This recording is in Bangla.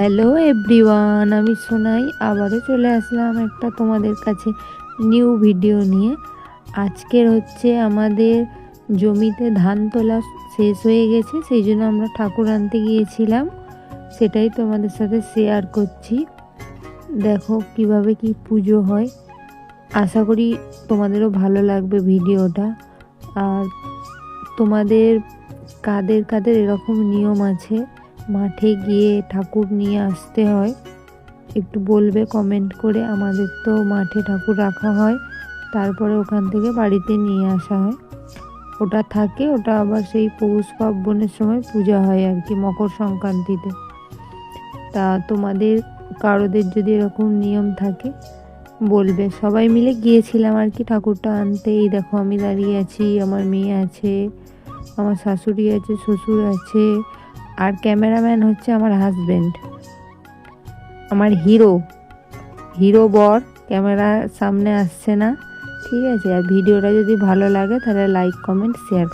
হ্যালো এভরিওয়ান, আমি সোনাই আবারও চলে আসলাম একটা তোমাদের কাছে নিউ ভিডিও নিয়ে। আজকের হচ্ছে আমাদের জমিতে ধান তোলা শেষ হয়ে গেছে, সেই জন্য আমরা ঠাকুর আনতে গিয়েছিলাম, সেটাই তোমাদের সাথে শেয়ার করছি। দেখো কিভাবে কি পুজো হয়, আশা করি তোমাদেরও ভালো লাগবে ভিডিওটা। আর তোমাদের কাদের কাদের এরকম নিয়ম আছে মাঠে গিয়ে ঠাকুর নিয়ে আসতে হয়, একটু বলবে কমেন্ট করে। আমাদের তো মাঠে ঠাকুর রাখা হয়, তারপরে ওখান থেকে বাড়িতে নিয়ে আসা হয়। ওটা থাকে, ওটা আবার সেই পৌষ পার্বণের সময় পূজা হয় আর কি, মকর সংক্রান্তিতে। তা তোমাদের কারোদের যদি এরকম নিয়ম থাকে বলবে। সবাই মিলে গিয়েছিলাম আর কি ঠাকুরটা আনতে। এই দেখো আমি দাঁড়িয়ে আছি, আমার মেয়ে আছে, আমার শাশুড়ি আছে, শ্বশুর আছে, আর ক্যামেরাম্যান হচ্ছে আমার হাজবেন্ড, আমার হিরো হিরো বর। ক্যামেরার সামনে আসছে না, ঠিক আছে। আর ভিডিওটা যদি ভালো লাগে তাহলে লাইক কমেন্ট শেয়ার